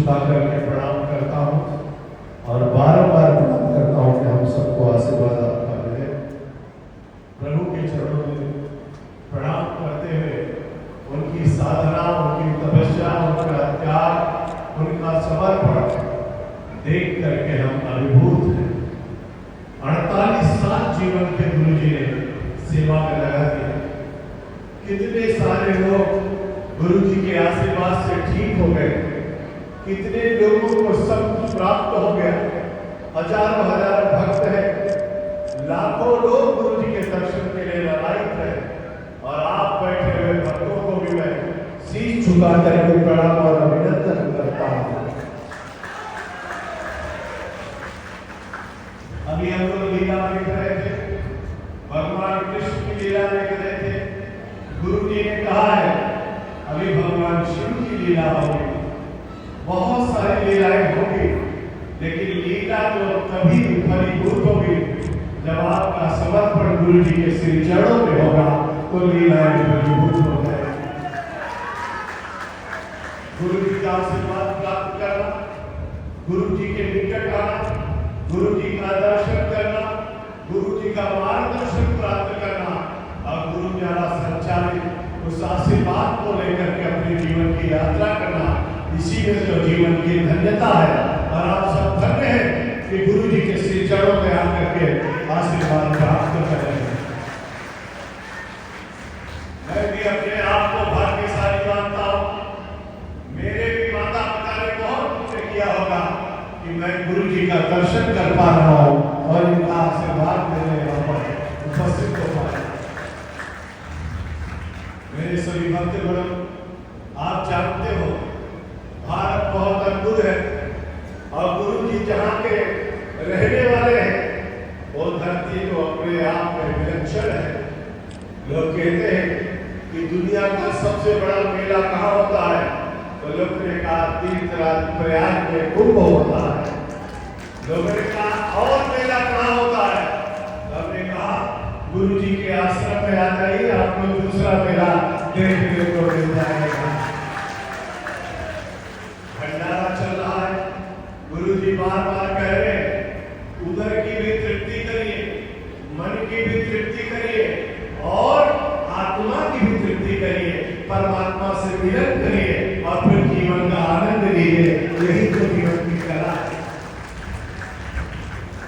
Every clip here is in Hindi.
झुका करके प्रणाम करता हूँ और बार-बार प्रणाम करता हूँ कि हम सबको आशीर्वाद आपका मिले। प्रभु के चरणों में प्रणाम करते हुए उनकी साधना, उनकी तपस्या, उनका त्याग, उनका समर्पण देख करके हम अभिभूत हैं। 48 साल जीवन के गुरु जी ने सेवा में लगा दिया। कितने सारे लोग गुरु जी के आशीर्वाद से ठीक हो गए, कितने लोगों को सब कुछ प्राप्त हो गया। हजारों हजार भक्त हैं, लाखों लोग गुरु जी के दर्शन के लिए ललायित हैं और आप बैठे हुए भक्तों को भी मैं शीश झुका करके प्रणाम और अभिनंदन करता हूँ। अभी हम लोग लीला देख रहे थे, भगवान कृष्ण की लीला देख रहे थे। गुरु जी ने कहा है अभी भगवान शिव की लीला होगी, बहुत सारी लीलाएं होगी, लेकिन लीला तो तभी फलीभूत होगी जब आपका समर्पण गुरु जी के श्री चरणों में होगा, तो लीलाएं फलीभूत हो जाएगी। गुरु जी का आशीर्वाद प्राप्त करना, गुरु जी के निकट आना, गुरु जी का दर्शन करना, गुरु जी का मार्गदर्शन प्राप्त करना और गुरु द्वारा संचालित उस आशीर्वाद को लेकर के अपने जीवन की यात्रा करना, इसी में जो जीवन की धन्यता है। और आप सब धन्य हैं कि गुरु जी के श्री चरणों में आकर के आशीर्वाद प्राप्त कर रहे हैं। मैं भी अपने आप को भाग्यशाली मानता हूँ। मेरे भी माता पिता ने बहुत कुछ किया होगा कि मैं गुरु जी का दर्शन कर पा रहा हूँ और इनका आशीर्वाद मेरे यहाँ पर उपस्थित हो पाया। मेरे सभी भक्तगण, आप जानते हो भारत बहुत अद्भुत है और गुरु जी जहाँ के रहने वाले हैं वो धरती तो अपने आप में विलक्षण है। लोग कहते हैं कि दुनिया का सबसे बड़ा मेला कहाँ होता है, तो लोग ने कहा तीर्थराज प्रयाग में कुंभ होता है। लोगों ने कहा और मेला कहाँ होता है, हमने कहा गुरु जी के आश्रम में आ जाइए, आपको दूसरा मेला देखने को मिल जाएगा। भंडारा चल रहा है, गुरु जी बार बार कह रहे हैं उधर की भी तृप्ति करिए, मन की भी तृप्ति करिए और आत्मा की भी तृप्ति करिए, परमात्मा से मिलन करिए और फिर जीवन का आनंद लीजिए। यही तो जीवन की कला है।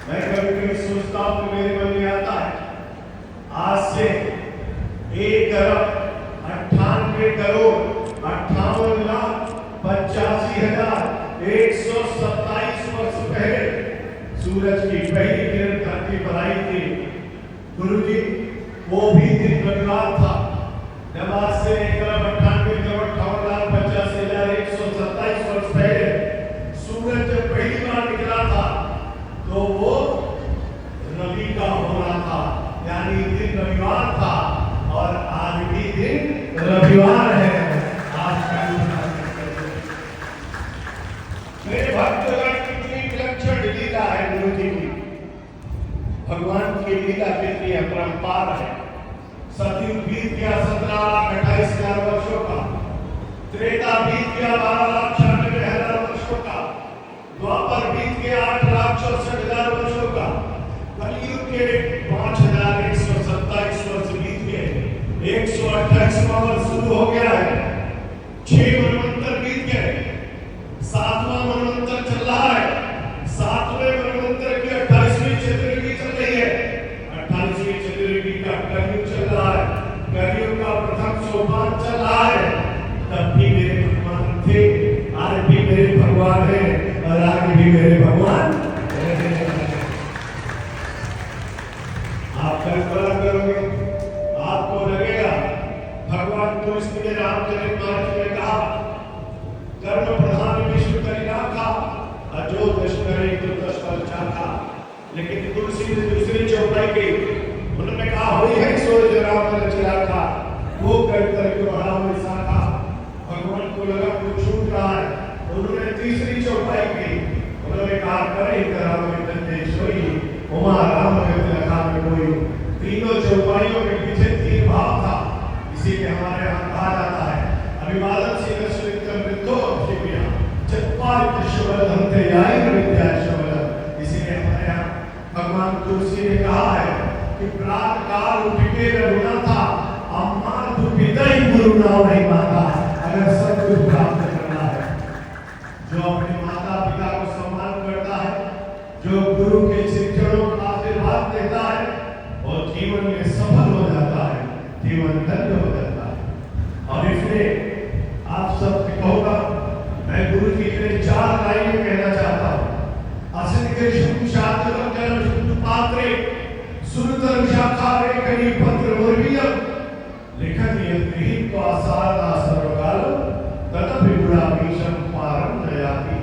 मैं कभी कभी सोचता हूं कि मेरे मन में आता है आज से 1 अरब 98 करोड़ 58 लाख 85,127 वर्ष पहले सूरज की पहली किरण धरती पर आई थी। गुरु जी वो भी दिन रविवार था जब आज से 1 अरब 98 करोड़ 58 लाख 85,127 वर्ष पहले सूरज जब पहली बार निकला था तो वो रवि का हो रहा था, यानी दिन रविवार था और आज भी दिन रविवार है। आज का मेरे भक्तगण कितनी विलक्षण लीला है गुरु जी की। भगवान की लीला कितनी अपरंपार है। सतयुग बीत गया 17,28,000 वर्षों का, त्रेता बीत गया 12,96,000 वर्षों का, द्वापर बीत गया 8,64,000 वर्षों का, कलयुग के 5,127 वर्ष बीत गए, 128वां वर्ष शुरू हो गया है, 6 मनवंतर बीत गए, 7वां मनवंतर चल रहा है, 7वें मनवंतर की 28वीं चतुर्युगी चल रही है, 28वीं चतुर्युगी का कलयुग चल रहा है, कलयुग का प्रथम सोपान चल रहा है। तब भी मेरे भगवान थे, आज भी मेरे भगवान है और आगे भी मेरे भगवान। आप कल्पना करोगे, आपको लगेगा भगवान को इसलिए रामचरितमानस में कहा कर्म प्रधान विश्व कलिनाथा अजो दश करे तो 10 फल चाखा। लेकिन तुलसी ने दूसरी चौपाई की, उन्होंने कहा हुई है सोच राम ने चला था वो कर क्यों राम ने साखा। भगवान को लगा कुछ छूट रहा है, उन्होंने तीसरी चौपाई की, उन्होंने कहा करे राम में दंडेश्वरी उमा राम लखा में कोई। तीनों चौपाइयों के पीछे 3 भाव था, इसीलिए हमारे यहाँ कहा जाता है अभिवादन से वृद्धो शिविया चत्वारि भेदभाव नहीं मानता अगर सब कुछ प्राप्त करना है। जो अपने माता पिता को सम्मान करता है, जो गुरु के शिक्षणों का आशीर्वाद देता है, वो जीवन में सफल हो जाता है, जीवन धन्य हो जाता है। और इसलिए आप सबसे कहूंगा, मैं गुरु जी के 4 लाइनें कहना चाहता हूँ। असंख्य शास्त्रम जन्म शुद्ध पात्रे सुरतर शाखारे करी पत्र वर्गीयम लिखत यंत्री तो आसादा सर्वकाल तदपि गुणा भीषण पारम नयाति।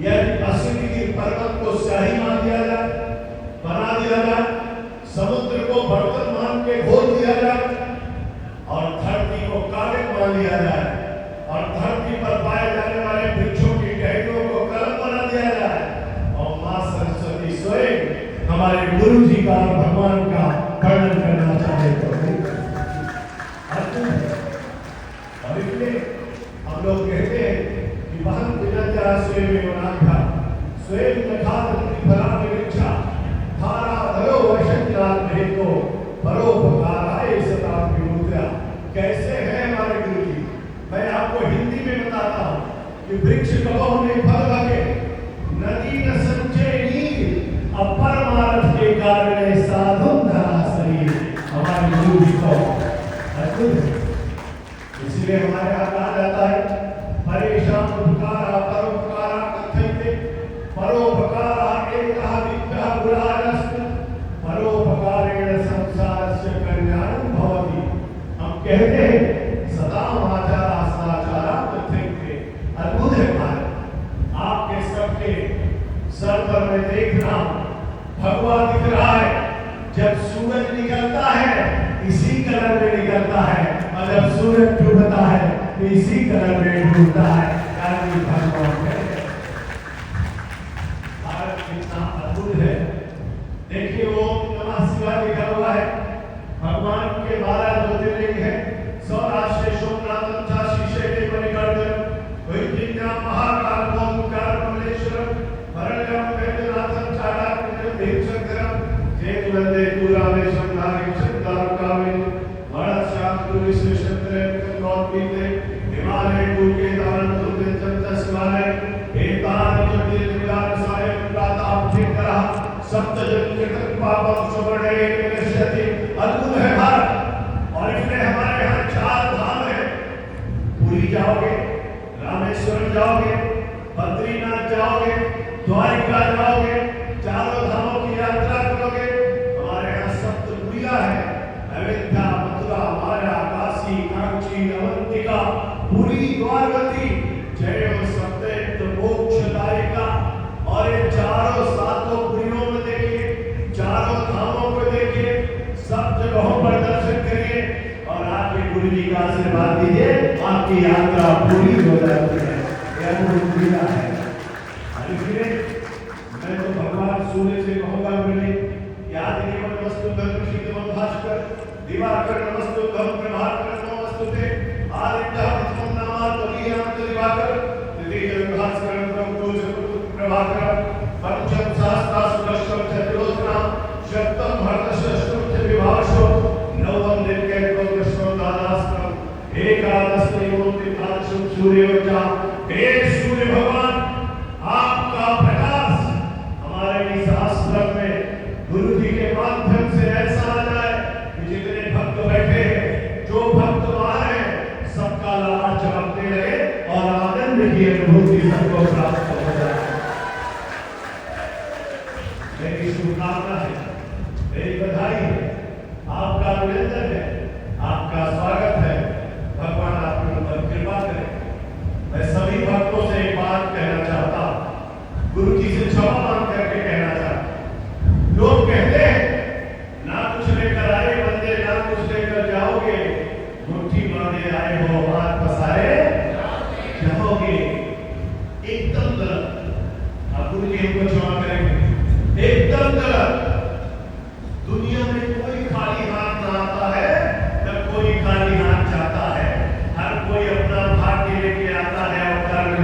यदि असिद्धि की पर्वत को स्याही मान दिया जाए, बना दिया जाए, समुद्र को बर्तन मान के घोल दिया जाए और धरती को कागज मान लिया जाए और धरती पर पाए जाने वाले वृक्षों की टहनियों को कलम बना दिया जाए और मां सरस्वती स्वयं हमारे गुरु जी का भगवान का वर्णन करना चाहे तो और इसलिए हम लोग कहते हैं कि महन विनत्या स्वयं वनाथा स्वयं नखात फला विवक्षा धारा धरो वशंकार भेदो परोपकाराय सदा विमुद्रा। कैसे है हमारे गुरु जी? मैं आपको हिंदी में बताता हूँ कि वृक्ष कबहु नहीं फल लगे, नदी न संचय नीर, अब परमार्थ के कारण साधु धरा शरीर। हमारे गुरु जी को अद्भुत, इसलिए हमारे यहाँ कहा जाता है परेशान उपकारा परोपकारा कथयते परोपकारा एकः विद्या गुणारस्तु परोपकारेण संसारस्य कल्याणं भवति। हम कहते हैं सदा आचारा सदाचारा कथयते। अद्भुत है भारत, आपके सबके सर पर मैं देख रहा हूं भगवा दिख रहा है। जब सूरज निकलता है इसी कलर में निकलता है और जब सूरज डूबता है तो इसी कलर में डूबता है, यानी भगवान है। भारत कितना अद्भुत है। देखिए ओम नमः शिवाय लिखा हुआ है, भगवान के 12 ज्योतिर्लिंग है। सौराष्ट्र सोमनाथ शीशे के मणिकर्णन वैद्यनाथ महाकाल ओमकार मल्लेश्वर भरतम वैद्यनाथम चाराकुंजम भीमशंकरम जेतु वंदे पूरावेशम नागेशम दारुकाविन वरश्याम विश्वेशंकरे कौतिते हिमालय कुलके दान दुर्गे चंद्रस्वाले एतान ज्योतिर्लिंगान सायं प्रातः चित्रा सप्तजन के पापम सुवर्णे विनश्यति। अद्भुत है भारत। और इसमें हमारे यहाँ 4 धाम है। पुरी जाओगे, रामेश्वरम जाओगे, बद्रीनाथ जाओगे, द्वारिका जाओगे, चारों धामों की यात्रा करोगे। हमारे यहाँ सप्तपुरिया है, अयोध्या, मथुरा, माया, काशी, कांची, अवंतिका, पुरी, द्वारवती, जय सत्य मोक्षदायिका। और ये चारों 7 पुरियों में देखिए, चारों धामों को देखिए, सब जगहों पर दर्शन करिए और आपके गुरु जी का आशीर्वाद दीजिए, आपकी यात्रा पूरी हो जाती है। यह पुरिया है। इसलिए मैं तो भगवान सूर्य से कहूंगा मुझे याद केवल वस्तु धर्म शीतम भास्कर दिवाकर नमस्तुभ्यं प्रभाकर नमस्तुते आदित्य प्रथम नामा तवीयांत दिवाकर द्वितीय भास्कर प्रभाकर पंचम सहस्रा सुदर्शन चतुर्दशना सप्तम भरतश्रेष्ठ विभाषो नवम दिव्यैकदशम दादास्त्रम एकादश एवं सूर्योजा। हे सूर्य भगवान, आपका प्रकाश हमारे इस आश्रम में गुरु जी के माध्यम से ऐसा आ जाए कि जितने भक्त बैठे हैं, जो भक्त वहां हैं, सबका लाभ चमकते रहे और आनंद की अनुभूति सबको प्राप्त हो जाए। मेरी शुभकामना है, मेरी बधाई है, आपका अभिनंदन है, आपका स्वागत है। भगवान आपके ऊपर कृपा करें। मैं सभी भक्तों से एक बात कहना चाहता हूं, गुरु जी से क्षमा मांग करके कहना चाहता। लोग कहते हैं ना कुछ लेकर आए बंदे, ना कुछ लेकर जाओगे, मुट्ठी बांधे आए हो हाथ पसारे जाओगे। एकदम गलत। आप गुरु जी हमको क्षमा करेंगे, एकदम गलत। दुनिया में कोई खाली हाथ ना आता है, न कोई खाली हाथ जाता है। हर कोई अपना भाग्य लेके आता है और कर्म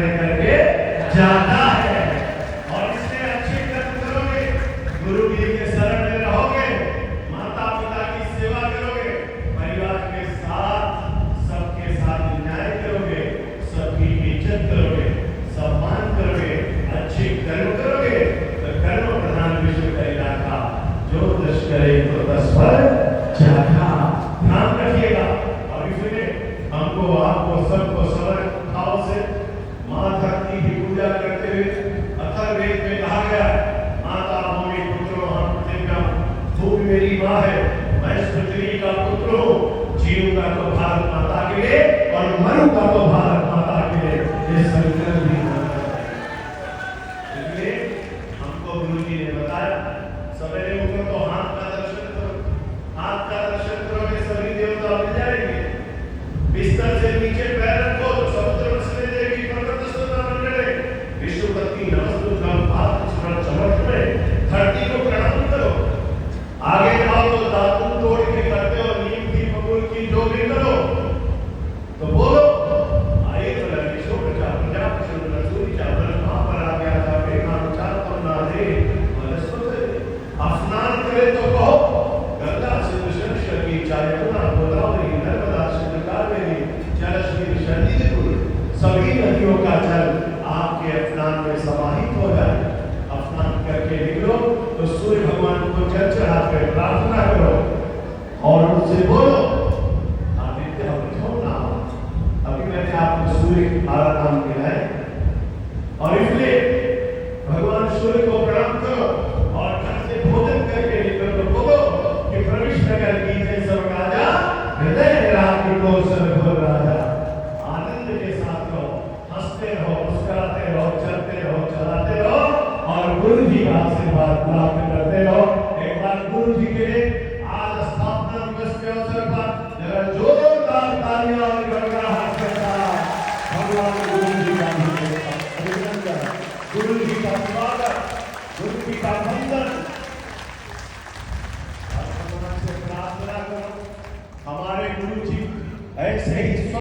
सभी नदियों का जल आपके स्नान में समाहित हो जाए। स्नान करके निकलो तो सूर्य भगवान को जल चढ़ाकर प्रार्थना करो और उनसे बोलो आदित्य छोड़ना। अभी मैंने आपको सूर्य की 12 नाम दिलाए और इसलिए भगवान सूर्य को प्रणाम करो और घर से भोजन करके निकलो तो बोलो कि प्रविष्ट नगर कीजिए सब राजा, हृदय निराकृतो सर्वभूत राजा। आनंद के साथ रहो, हंसते रहो, मुस्कुराते रहो, चलते रहो, चलाते रहो और गुरु जी का आशीर्वाद प्राप्त करते रहो।